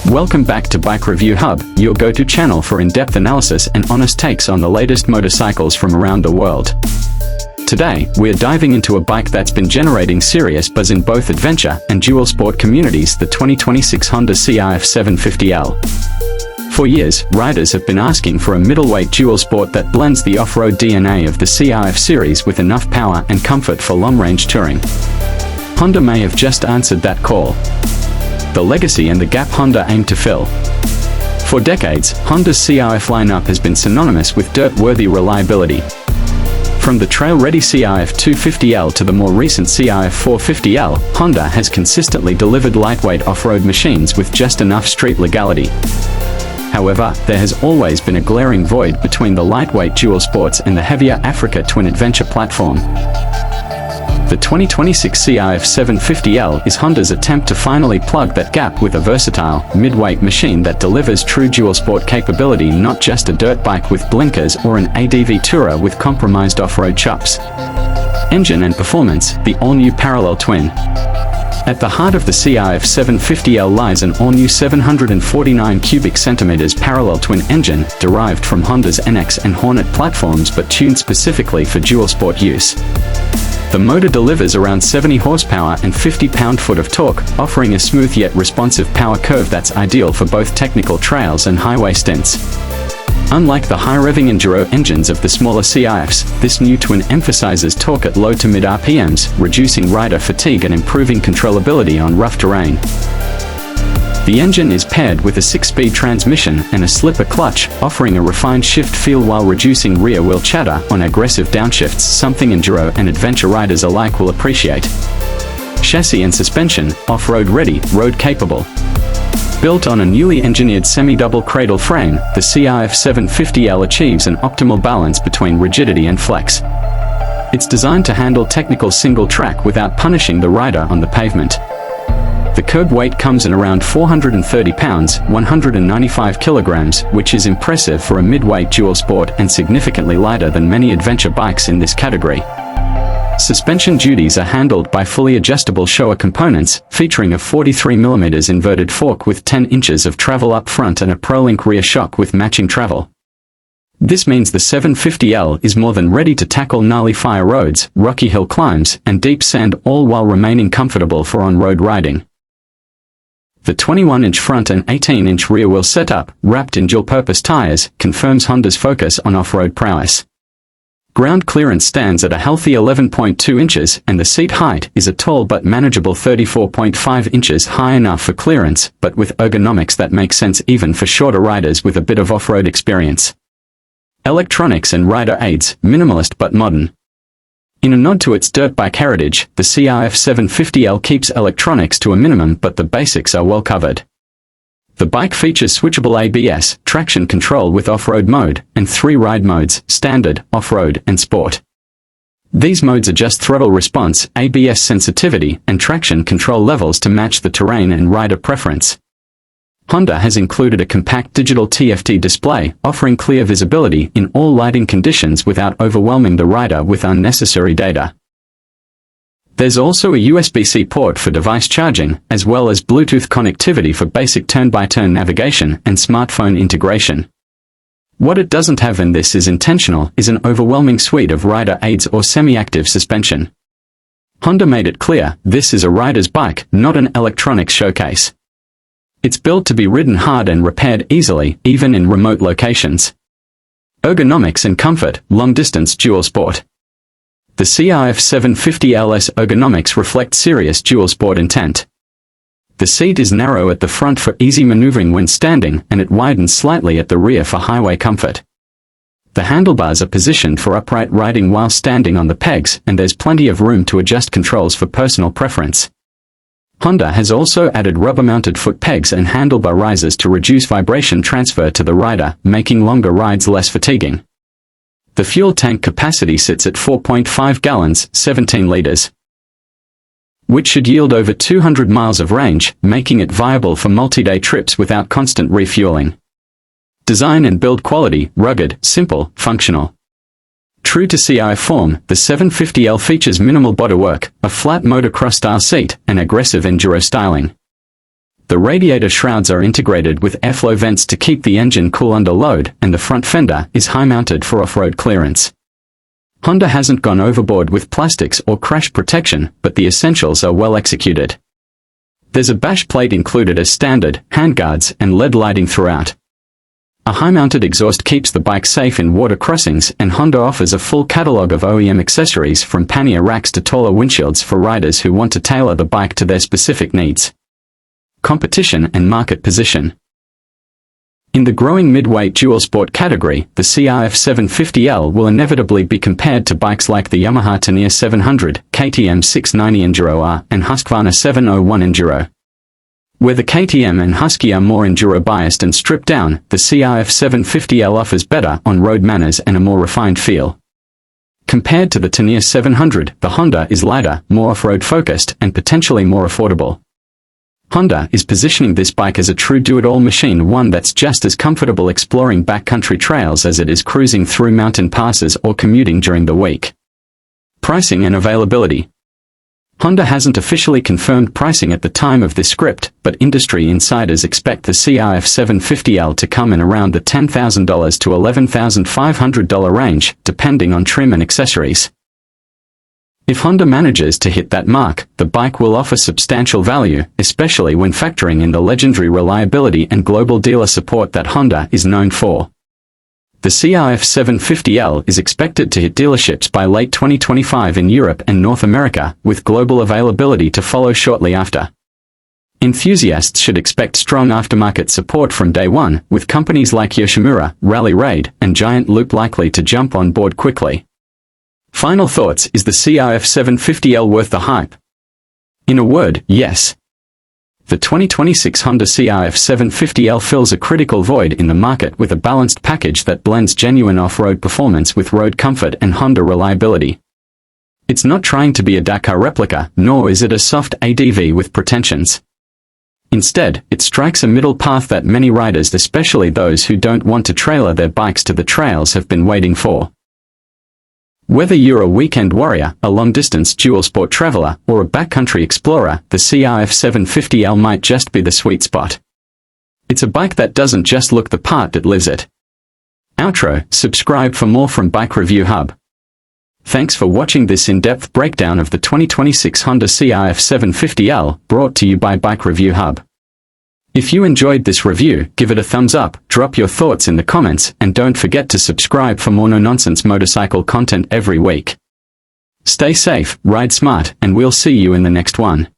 Welcome back to Bike Review Hub, your go-to channel for in-depth analysis and honest takes on the latest motorcycles from around the world. Today, we're diving into a bike that's been generating serious buzz in both adventure and dual sport communities, the 2026 Honda CRF 750L. For years, riders have been asking for a middleweight dual sport that blends the off-road DNA of the CRF series with enough power and comfort for long-range touring. Honda may have just answered that call. The legacy and the gap Honda aim to fill. For decades, Honda's CRF lineup has been synonymous with dirt-worthy reliability. From the trail-ready CRF 250L to the more recent CRF 450L, Honda has consistently delivered lightweight off-road machines with just enough street legality. However, there has always been a glaring void between the lightweight dual sports and the heavier Africa twin adventure platform. The 2026 CRF 750L is Honda's attempt to finally plug that gap with a versatile, mid-weight machine that delivers true dual sport capability, not just a dirt bike with blinkers or an ADV tourer with compromised off-road chops. Engine and performance, the all-new parallel twin. At the heart of the CRF 750L lies an all-new 749 cubic centimeters parallel twin engine, derived from Honda's NX and Hornet platforms but tuned specifically for dual sport use. The motor delivers around 70 horsepower and 50 pound-foot of torque, offering a smooth yet responsive power curve that's ideal for both technical trails and highway stints. Unlike the high-revving enduro engines of the smaller CRFs, this new twin emphasizes torque at low to mid RPMs, reducing rider fatigue and improving controllability on rough terrain. The engine is paired with a 6-speed transmission and a slipper clutch, offering a refined shift feel while reducing rear-wheel chatter on aggressive downshifts, something enduro and adventure riders alike will appreciate. Chassis and suspension, off-road ready, road capable. Built on a newly engineered semi-double cradle frame, the CRF 750L achieves an optimal balance between rigidity and flex. It's designed to handle technical single track without punishing the rider on the pavement. The curb weight comes in around 430 pounds, 195 kilograms, which is impressive for a mid-weight dual sport and significantly lighter than many adventure bikes in this category. Suspension duties are handled by fully adjustable Showa components, featuring a 43mm inverted fork with 10 inches of travel up front and a ProLink rear shock with matching travel. This means the 750L is more than ready to tackle gnarly fire roads, rocky hill climbs, and deep sand, all while remaining comfortable for on-road riding. The 21-inch front and 18-inch rear wheel setup, wrapped in dual-purpose tires, confirms Honda's focus on off-road prowess. Ground clearance stands at a healthy 11.2 inches, and the seat height is a tall but manageable 34.5 inches, high enough for clearance, but with ergonomics that make sense even for shorter riders with a bit of off-road experience. Electronics and rider aids, minimalist but modern. In a nod to its dirt bike heritage, the CRF 750L keeps electronics to a minimum, but the basics are well covered. The bike features switchable ABS, traction control with off-road mode, and 3 ride modes, standard, off-road, and sport. These modes adjust throttle response, ABS sensitivity, and traction control levels to match the terrain and rider preference. Honda has included a compact digital TFT display, offering clear visibility in all lighting conditions without overwhelming the rider with unnecessary data. There's also a USB-C port for device charging, as well as Bluetooth connectivity for basic turn-by-turn navigation and smartphone integration. What it doesn't have, and this is intentional, is an overwhelming suite of rider aids or semi-active suspension. Honda made it clear, this is a rider's bike, not an electronics showcase. It's built to be ridden hard and repaired easily, even in remote locations. Ergonomics and comfort, long-distance dual sport. The CRF 750L's ergonomics reflect serious dual sport intent. The seat is narrow at the front for easy maneuvering when standing, and it widens slightly at the rear for highway comfort. The handlebars are positioned for upright riding while standing on the pegs, and there's plenty of room to adjust controls for personal preference. Honda has also added rubber-mounted foot pegs and handlebar risers to reduce vibration transfer to the rider, making longer rides less fatiguing. The fuel tank capacity sits at 4.5 gallons, 17 liters, which should yield over 200 miles of range, making it viable for multi-day trips without constant refueling. Design and build quality, rugged, simple, functional. True to CRF form, the 750L features minimal bodywork, a flat motocross-style seat, and aggressive enduro styling. The radiator shrouds are integrated with airflow vents to keep the engine cool under load, and the front fender is high-mounted for off-road clearance. Honda hasn't gone overboard with plastics or crash protection, but the essentials are well executed. There's a bash plate included as standard, handguards, and LED lighting throughout. A high-mounted exhaust keeps the bike safe in water crossings, and Honda offers a full catalog of OEM accessories from pannier racks to taller windshields for riders who want to tailor the bike to their specific needs. Competition and market position. In the growing mid-weight dual sport category, the CRF 750L will inevitably be compared to bikes like the Yamaha Ténéré 700, KTM 690 Enduro R, and Husqvarna 701 Enduro. Where the KTM and Husky are more enduro-biased and stripped down, the CRF 750L offers better on-road manners and a more refined feel. Compared to the Ténéré 700, the Honda is lighter, more off-road focused, and potentially more affordable. Honda is positioning this bike as a true do-it-all machine, one that's just as comfortable exploring backcountry trails as it is cruising through mountain passes or commuting during the week. Pricing and availability. Honda hasn't officially confirmed pricing at the time of this script, but industry insiders expect the CRF 750L to come in around the $10,000 to $11,500 range, depending on trim and accessories. If Honda manages to hit that mark, the bike will offer substantial value, especially when factoring in the legendary reliability and global dealer support that Honda is known for. The CRF 750L is expected to hit dealerships by late 2025 in Europe and North America, with global availability to follow shortly after. Enthusiasts should expect strong aftermarket support from day one, with companies like Yoshimura, Rally Raid, and Giant Loop likely to jump on board quickly. Final thoughts: is the CRF 750L worth the hype? In a word, yes. The 2026 Honda CRF 750L fills a critical void in the market with a balanced package that blends genuine off-road performance with road comfort and Honda reliability. It's not trying to be a Dakar replica, nor is it a soft ADV with pretensions. Instead, it strikes a middle path that many riders, especially those who don't want to trailer their bikes to the trails, have been waiting for. Whether you're a weekend warrior, a long-distance dual-sport traveler, or a backcountry explorer, the CRF 750L might just be the sweet spot. It's a bike that doesn't just look the part, it lives it. Outro: subscribe for more from Bike Review Hub. Thanks for watching this in-depth breakdown of the 2026 Honda CRF 750L, brought to you by Bike Review Hub. If you enjoyed this review, give it a thumbs up, drop your thoughts in the comments, and don't forget to subscribe for more no-nonsense motorcycle content every week. Stay safe, ride smart, and we'll see you in the next one.